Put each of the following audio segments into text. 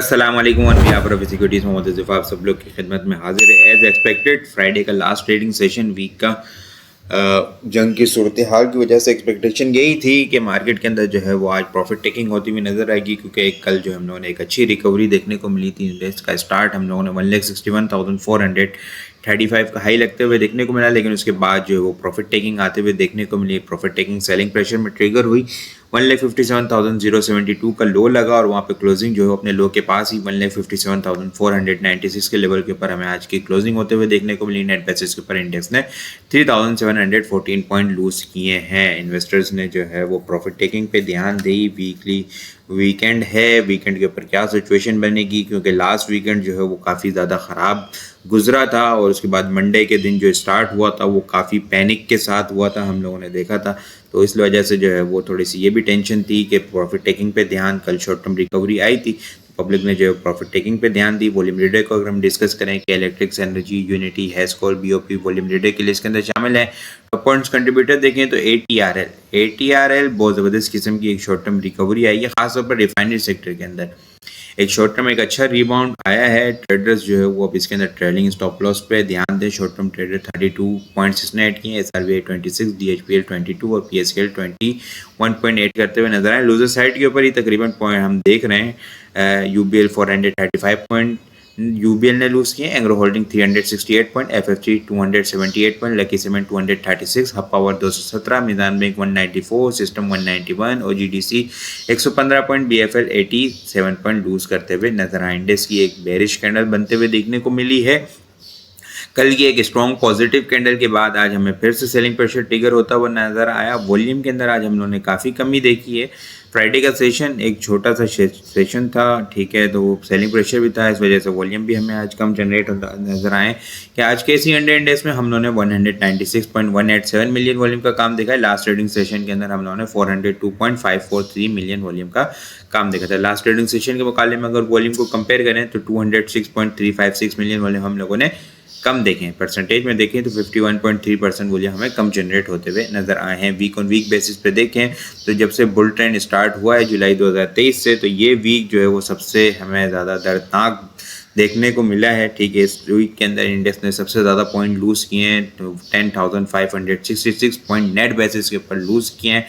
अस्सलाम वालेकुम वन यहाँ पर सिक्योरिटीज़ मोहम्मद ज़फ़ा आप सब लोग की खिदमत में हाजिर है। एज एक्सपेक्टेड फ्राइडे का लास्ट ट्रेडिंग सेशन वीक का जंग की सूरत हाल की वजह से एक्सपेक्टेशन यही थी कि मार्केट के अंदर जो है वो आज प्रॉफिट टेकिंग होती हुई नज़र आएगी, क्योंकि कल जो हम लोगों ने एक अच्छी रिकवरी देखने को मिली थी। इंडेक्स का स्टार्ट हम लोगों ने 1,61,435 का हाई लगते हुए देखने को मिला, लेकिन उसके बाद जो है वो प्रॉफिट टेकिंग आते हुए देखने को मिली। प्रॉफिट टेकिंग सेलिंग प्रेशर में ट्रिगर हुई, 1,57,072 का लो लगा और वहाँ पे क्लोजिंग जो है अपने लो के पास ही 1,57,496 के लेवल के ऊपर हमें आज की क्लोजिंग होते हुए देखने को मिली। नेट बेसिस के ऊपर इंडेक्स ने 3,714 पॉइंट लूज किए हैं। इन्वेस्टर्स ने जो है वो प्रॉफिट टेकिंग पे ध्यान दी। वीकेंड है, वीकेंड के ऊपर क्या सिचुएशन बनेगी, क्योंकि लास्ट वीकेंड जो है वो काफ़ी ज़्यादा ख़राब गुजरा था और उसके बाद मंडे के दिन जो स्टार्ट हुआ था वो काफ़ी पैनिक के साथ हुआ था, हम लोगों ने देखा था। तो इस वजह से जो है वो थोड़ी सी ये भी टेंशन थी कि प्रॉफिट टेकिंग पे ध्यान, कल शॉर्ट टर्म रिकवरी आई थी, पब्लिक ने जो है प्रॉफिट टेकिंग पे ध्यान दी। वॉल्यूम लीडर को अगर हम डिस्कस करें कि electrics energy, unity, Hascol, BOP volume leader के लिए इसके अंदर शामिल है। टॉप पॉइंट्स कंट्रीब्यूटर देखें तो एटीआरएल बहुत ज़बरदस्त किस्म की एक शॉर्ट टर्म रिकवरी आई है, खासतौर पर रिफाइनरी सेक्टर के अंदर एक शॉर्ट टर्म एक अच्छा रिबाउंड आया है। ट्रेडर्स जो है वो अब इसके अंदर ट्रेलिंग स्टॉप लॉस पे ध्यान दें। शॉर्ट टर्म ट्रेडर 32 पॉइंट्स इसने ऐड किए, SRVI 26, DHPL 22 और PSKL 21.8 करते हुए नजर आए। लूजर साइड के ऊपर ही तकरीबन पॉइंट हम देख रहे हैं। UBL 435 पॉइंट यूबीएल ने लूज किए, Engro holding 368 point, FFG 278 point, Lucky Cement 236, Hub Power 217, Meezan Bank 194, System 191, OGDC 115 point, BFL 87 point lose करते हुए नजर आए। इंडेक्स की एक बेरिश कैंडल बनते हुए देखने को मिली है। कल की एक स्ट्रॉन्ग पॉजिटिव कैंडल के बाद आज हमें फिर से सेलिंग प्रेशर ट्रिगर होता हुआ नजर आया। वॉल्यूम के अंदर आज हम लोगों ने काफ़ी कमी देखी है। फ्राइडे का सेशन एक छोटा सा सेशन था, ठीक है, तो सेलिंग प्रेशर भी था, इस वजह से वॉल्यूम भी हमें आज कम जनरेट होता नजर आए। कि आज के KC100 इंडेक्स में हम लोगों ने 196.187 मिलियन वॉल्यूम का काम देखा है। लास्ट ट्रेडिंग सेशन के अंदर हम लोगों ने 402.543 मिलियन वॉल्यूम का काम देखा था। लास्ट ट्रेडिंग सेशन के मुकाबले में अगर वॉल्यूम को कंपेयर करें तो 206.356 मिलियन वॉल्यूम हम लोगों ने कम देखें। परसेंटेज में देखें तो 51.3% वॉल्यूम हमें कम जनरेट होते हुए नजर आए हैं। वीक ऑन वीक बेसिस पे देखें तो जब से बुल ट्रेंड स्टार्ट हुआ है जुलाई 2023 से, तो ये वीक जो है वो सबसे हमें ज़्यादा दर्दनाक देखने को मिला है। ठीक है, इस वीक के अंदर इंडेक्स ने सबसे ज़्यादा पॉइंट लूज़ किए हैं, तो 10,566 पॉइंट नेट बेसिस के ऊपर लूज़ किए हैं।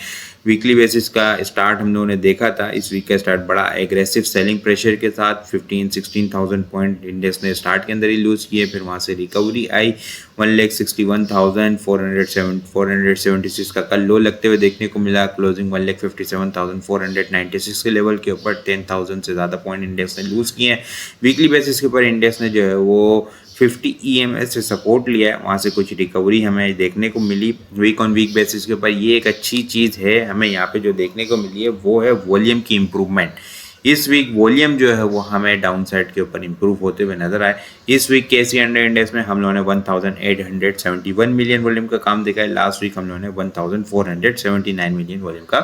वीकली बेसिस का स्टार्ट हम लोगों ने देखा था, इस वीक का स्टार्ट बड़ा एग्रेसिव सेलिंग प्रेशर के साथ 15-16,000 पॉइंट इंडेक्स ने स्टार्ट के अंदर ही लूज़ किए, फिर वहाँ से रिकवरी आई। 1,61,476 का कल लो लगते हुए देखने को मिला। क्लोजिंग 1,57,496 के लेवल के ऊपर 10,000 से ज़्यादा पॉइंट इंडेक्स ने लूज़ किए हैं। वीकली बेसिस के ऊपर इंडेक्स ने जो है वो 50 EMS से सपोर्ट लिया है, वहाँ से कुछ रिकवरी हमें देखने को मिली। वीक ऑन वीक बेसिस के ऊपर ये एक अच्छी चीज़ है हमें यहाँ पे जो देखने को मिली है वो है वॉल्यूम की इम्प्रूवमेंट। इस वीक वॉल्यूम जो है वो हमें डाउन साइड के ऊपर इम्प्रूव होते हुए नजर आए। इस वीक KC100 इंडेक्स में हम लोगों ने 1,871 मिलियन वॉल्यूम का काम देखा है। लास्ट वीक हम लोगों ने 1,479 मिलियन वॉल्यूम का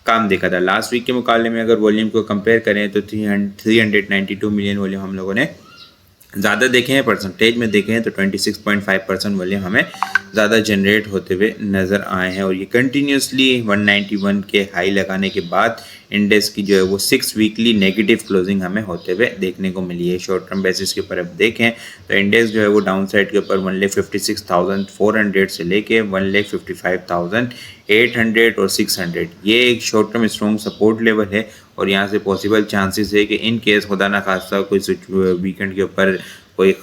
काम देखा था। लास्ट वीक के मुकाबले में अगर वॉल्यूम को कंपेयर करें तो 392 मिलियन वॉल्यूम हम लोगों ने ज़्यादा देखे हैं। परसेंटेज में देखें हैं तो 26.5% वॉल्यूम हमें ज़्यादा जनरेट होते हुए नज़र आए हैं। और ये कंटिन्यूसली 191 के हाई लगाने के बाद इंडेक्स की जो है वो 6 वीकली नेगेटिव क्लोजिंग हमें होते हुए देखने को मिली है। शॉर्ट टर्म बेसिस के ऊपर अब देखें तो इंडेक्स जो है वो डाउन साइड के ऊपर 1,56,400 से लेके 1,55,800 और 600 ये एक short term strong support level है। और यहाँ से पॉसिबल चांसेस है कि इन केस खुदा ना खास्ता कोई वीकेंड के ऊपर कोई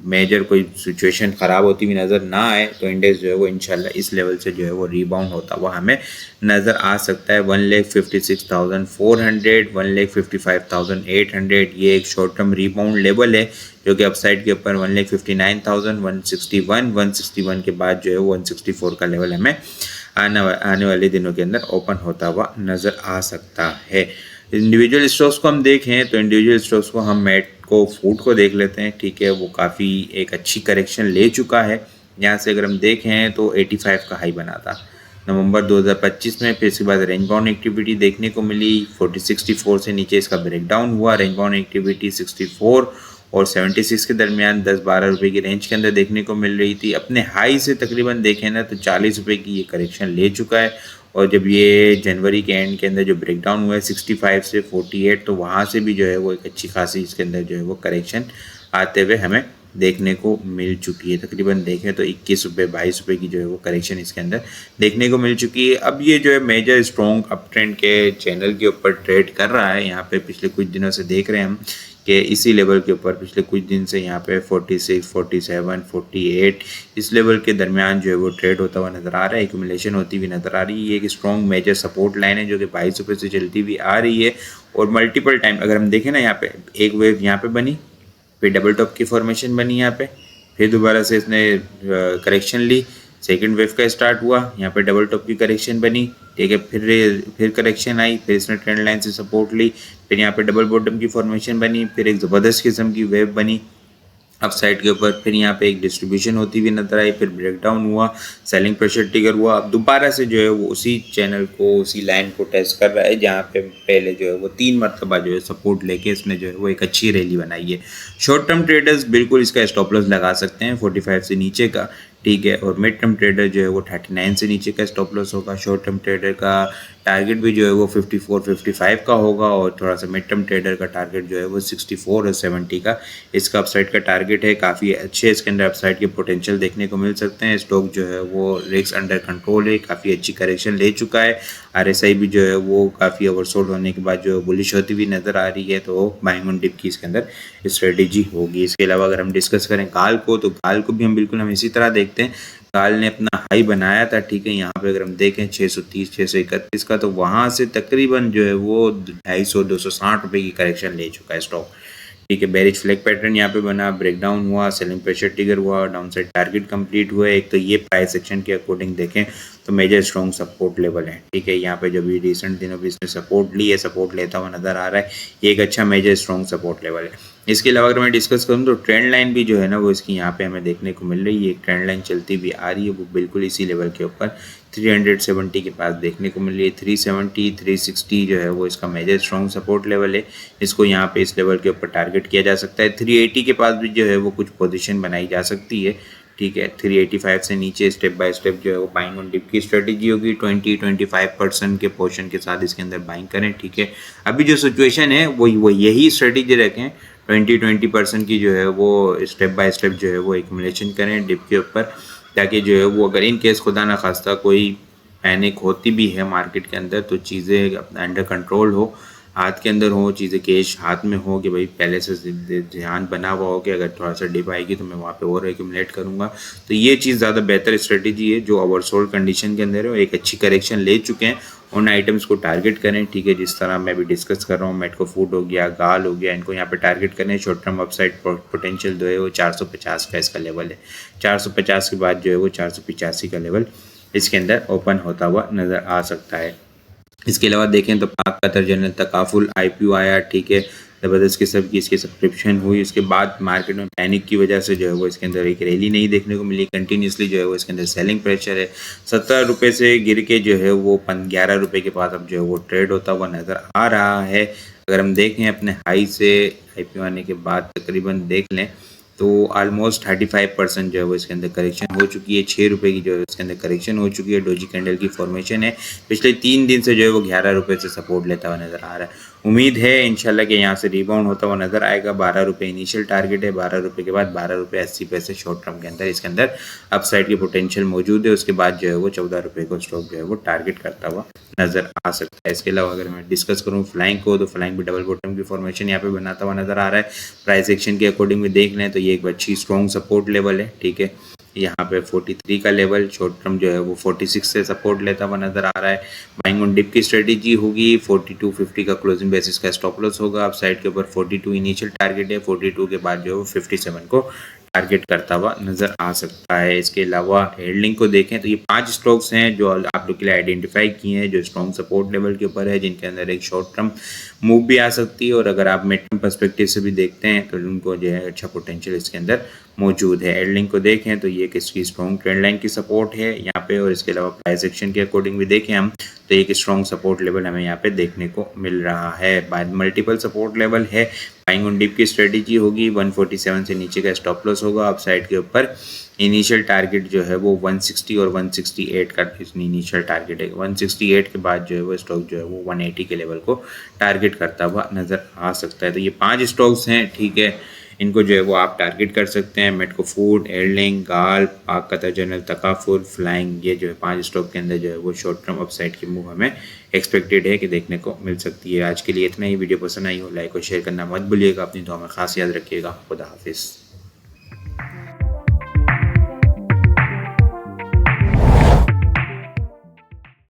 मेजर कोई सिचुएशन ख़राब होती हुई नज़र ना आए तो इंडेक्स जो है वो इंशाल्लाह इस लेवल से जो है वो रिबाउंड होता हुआ हमें नज़र आ सकता है। 1,56,400, 1,55,800 ये एक शॉर्ट टर्म रिबाउंड लेवल है, जो कि अपसाइड के ऊपर 1,59,000, 161 के बाद जो है 164 का लेवल हमें आने वाले दिनों के अंदर ओपन होता हुआ नज़र आ सकता है। इंडिविजुअल स्टॉक्स को हम देखें तो इंडिविजुअल स्टॉक्स को हम मेटको फूड को देख लेते हैं। ठीक है, वो काफ़ी एक अच्छी करेक्शन ले चुका है। यहाँ से अगर हम देखें तो 85 का हाई बना था नवंबर 2025 में, फिर इसके बाद रेंज बाउंड एक्टिविटी देखने को मिली। 64 से नीचे इसका ब्रेकडाउन हुआ। रेंज बाउंड एक्टिविटी 64 और 76 के दरमियान 10-12 रुपये की रेंज के अंदर देखने को मिल रही थी। अपने हाई से तकरीबन देखें ना तो 40 रुपये की ये करेक्शन ले चुका है और जब ये जनवरी के एंड के अंदर जो ब्रेकडाउन हुआ है 65 से 48, तो वहाँ से भी जो है वो एक अच्छी खासी इसके अंदर जो है वो करेक्शन आते हुए हमें देखने को मिल चुकी है। तकरीबन देखें तो 21 रुपये 22 रुपये की जो है वो करेक्शन इसके अंदर देखने को मिल चुकी है। अब ये जो है मेजर स्ट्रॉन्ग अप ट्रेंड के चैनल के ऊपर ट्रेड कर रहा है। यहाँ पे पिछले कुछ दिनों से देख रहे हैं हम कि इसी लेवल के ऊपर पिछले कुछ दिन से यहाँ पे 46, 47, 48 इस लेवल के दरमियान जो है वो ट्रेड होता हुआ नज़र आ रहा है, एक्यूमुलेशन होती हुई नज़र आ रही है। ये एक स्ट्रॉन्ग मेजर सपोर्ट लाइन है जो कि 22 रुपये से चलती हुई आ रही है और मल्टीपल टाइम अगर हम देखें ना, यहाँ पे एक वेव यहाँ पे बनी, फिर डबल टॉप की फॉर्मेशन बनी यहाँ पे, फिर दोबारा से इसने करेक्शन ली, सेकंड वेव का स्टार्ट हुआ, यहाँ पे डबल टॉप की करेक्शन बनी, ठीक है, फिर करेक्शन आई, फिर इसने ट्रेंड लाइन से सपोर्ट ली, फिर यहाँ पे डबल बॉटम की फॉर्मेशन बनी, फिर एक ज़बरदस्त किस्म की वेव बनी अप साइड के ऊपर, फिर यहाँ पे एक डिस्ट्रीब्यूशन होती हुई नजर आई, फिर ब्रेकडाउन हुआ, सेलिंग प्रेशर ट्रिगर हुआ। अब दोबारा से जो है वो उसी चैनल को, उसी लाइन को टेस्ट कर रहा है जहाँ पे पहले जो है वो 3 मरतबा जो है सपोर्ट लेके इसने जो है वो एक अच्छी रैली बनाई है। शॉर्ट टर्म ट्रेडर्स बिल्कुल इसका स्टॉप लॉस लगा सकते हैं 45 से नीचे का, ठीक है, और मिड टर्म ट्रेडर जो है वो 39 से नीचे का स्टॉप लॉस होगा। शॉर्ट टर्म ट्रेडर का टारगेट भी जो है वो 54, 55 का होगा और थोड़ा सा मिड टर्म ट्रेडर का टारगेट जो है वो 64 और 70 का इसका अपसाइड का टारगेट है। काफ़ी अच्छे इसके अंदर अपसाइड के पोटेंशियल देखने को मिल सकते हैं। स्टॉक जो है वो रिस्क अंडर कंट्रोल है, काफ़ी अच्छी करेक्शन ले चुका है। RSI भी जो है वो काफ़ी ओवरसोल्ड होने के बाद जो बुलिश होती हुई नज़र आ रही है, तो बाइंग ऑन डिप की इसके अंदर स्ट्रेटेजी होगी। इसके अलावा अगर हम डिस्कस करें काल को, तो काल को भी हम बिल्कुल हम इसी तरह देखते हैं। काल ने अपना हाई बनाया था, ठीक है, यहाँ पे अगर हम देखें 630, 631 का, तो वहाँ से तकरीबन जो है वो 250, 260 रुपये की करेक्शन ले चुका है स्टॉक, ठीक है। बेरिश फ्लैग पैटर्न यहाँ पे बना, ब्रेकडाउन हुआ, सेलिंग प्रेशर ट्रिगर हुआ, डाउन साइड टारगेट कंप्लीट हुआ। एक तो ये प्राइस एक्शन के अकॉर्डिंग देखें तो मेजर स्ट्रॉन्ग सपोर्ट लेवल है, ठीक है। यहाँ पे जो भी रिसेंट दिनों में इसने सपोर्ट ली है, सपोर्ट लेता हुआ नजर आ रहा है, ये एक अच्छा मेजर स्ट्रॉन्ग सपोर्ट लेवल है। इसके अलावा अगर मैं डिस्कस करूँ तो ट्रेंड लाइन भी जो है ना वो इसकी यहाँ पे हमें देखने को मिल रही है। एक ट्रेंड लाइन चलती भी आ रही है, वो बिल्कुल इसी लेवल के ऊपर 370 के पास देखने को मिल रही है। 370, 360 जो है वो इसका मेजर स्ट्रॉन्ग सपोर्ट लेवल है। इसको यहाँ पे इस लेवल के ऊपर टारगेट किया जा सकता है। 380 के पास भी जो है वो कुछ पोजीशन बनाई जा सकती है, ठीक है। 385 से नीचे स्टेप बाय स्टेप जो है वो बाइंग ऑन डिप की स्ट्रेटेजी होगी। 20-25% के पोर्शन के साथ इसके अंदर बाइंग करें, ठीक है। अभी जो सिचुएशन है वो यही स्ट्रेटेजी रखें, 20-20% की जो है वो स्टेप बाय स्टेप जो है वो एक्यूमुलेशन करें डिप के ऊपर, ताकि जो है वो अगर इन केस खुदा ना खास्ता कोई पैनिक होती भी है मार्केट के अंदर तो चीज़ें अपना अंडर कंट्रोल हो, हाथ के अंदर हो, चीज़ें कैश हाथ में हो कि भाई पहले से ध्यान बना हुआ हो कि अगर थोड़ा सा डिप आएगी तो मैं वहाँ पे और एक्यूमुलेट करूँगा। तो ये चीज़ ज़्यादा बेहतर स्ट्रेटेजी है। जो ओवरसोल्ड कंडीशन के अंदर है, एक अच्छी करेक्शन ले चुके हैं, उन आइटम्स को टारगेट करें, ठीक है। जिस तरह मैं भी डिस्कस कर रहा हूँ, मेटको फूड हो गया, गाल हो गया, इनको यहाँ पे टारगेट करें। शॉर्ट टर्म अपसाइड पोटेंशियल जो है वो 450 का इसका लेवल है। 450 के बाद जो है वो 485 का लेवल इसके अंदर ओपन होता हुआ नज़र आ सकता है। इसके अलावा देखें तो पाक कतर जनरल तकाफुल IPO आया, ठीक है, ज़बरदस्त किस्म की इसकी सब्सक्रिप्शन हुई। उसके बाद मार्केट में पैनिक की वजह से जो है वो इसके अंदर एक रैली नहीं देखने को मिली। कंटिन्यूसली जो है वो इसके अंदर सेलिंग प्रेशर है। 17 रुपये से गिर के जो है वो 11 रुपये के पास अब जो है वो ट्रेड होता हुआ नज़र आ रहा है। अगर हम देखें अपने हाई से IPO आने के बाद तकरीबन देख लें तो ऑलमोस्ट 35% जो है वो इसके अंदर करेक्शन हो चुकी है। 6 रुपये की जो है इसके अंदर करेक्शन हो चुकी है। डोजी कैंडल की फॉर्मेशन है। पिछले 3 दिन से जो है वो 11 रुपये से सपोर्ट लेता हुआ नज़र आ रहा है। उम्मीद है इंशाल्लाह कि यहाँ से रिबाउंड होता हुआ नज़र आएगा। 12 रुपये इनिशियल टारगेट है। 12 रुपये के बाद 12 रुपये 80 पैसे शॉर्ट टर्म के अंदर इसके अंदर अपसाइड की पोटेंशियल मौजूद है। उसके बाद जो है वो 14 रुपये को स्टॉक जो है वो टारगेट करता हुआ नज़र आ सकता है। इसके अलावा अगर मैं डिस्कस करूँ फ्लाइंग को, तो फ्लाइंग भी डबल बॉटम की फॉर्मेशन यहाँ पे बनाता हुआ नज़र आ रहा है। प्राइस एक्शन के अकॉर्डिंग में देख लें तो ये एक अच्छी स्ट्रॉन्ग सपोर्ट लेवल है, ठीक है। यहाँ पे 43 का लेवल शॉर्ट टर्म जो है वो 46 से सपोर्ट लेता हुआ नजर आ रहा है। बाइंग ऑन डिप की स्ट्रेटेजी होगी। 42.50 का क्लोजिंग बेसिस का स्टॉप लॉस होगा। अप साइड के ऊपर 42 इनिशियल टारगेट है। 42 के बाद जो है वो 57 को टारगेट करता हुआ नजर आ सकता है। इसके अलावा हेडलिंग को देखें तो ये 5 स्टॉक्स हैं जो आप लोग के लिए आइडेंटिफाई किए हैं, जो स्ट्रॉन्ग सपोर्ट लेवल के ऊपर है, जिनके अंदर एक शॉर्ट टर्म मूव भी आ सकती है, और अगर आप मिड टर्म पर्सपेक्टिव से भी देखते हैं तो उनको जो है अच्छा पोटेंशियल इसके अंदर मौजूद है। हेडलिंग को देखें तो ये किसकी स्ट्रॉन्ग ट्रेंड लाइन की सपोर्ट है यहाँ पे, और इसके अलावा प्राइस एक्शन के अकॉर्डिंग भी देखें हम तो एक स्ट्रॉन्ग सपोर्ट लेवल हमें यहाँ पे देखने को मिल रहा है। बाद मल्टीपल सपोर्ट लेवल है। बाइंग ऑन डिप की स्ट्रेटेजी होगी, 147 से नीचे का स्टॉप लॉस होगा। अप साइड के ऊपर इनिशियल टारगेट जो है वो 160 और 168 का इनिशियल टारगेट है। 168 के बाद जो है वो स्टॉक जो है वो 180 के लेवल को टारगेट करता हुआ नज़र आ सकता है। तो ये 5 स्टॉक्स हैं, ठीक है, इनको जो है वो आप टारगेट कर सकते हैं। मेडको फूड, एयरलिंक, गाल, पाक कतर जनरल, तकाफुल, फ्लाइंग, ये जो है 5 स्टॉक के अंदर जो है वो शॉर्ट टर्म अपसाइड की मूव हमें एक्सपेक्टेड है कि देखने को मिल सकती है। आज के लिए इतना ही। वीडियो पसंद आई हो लाइक और शेयर करना मत भूलिएगा। अपनी दुआ में खास याद रखिएगा। खुदा हाफिज़।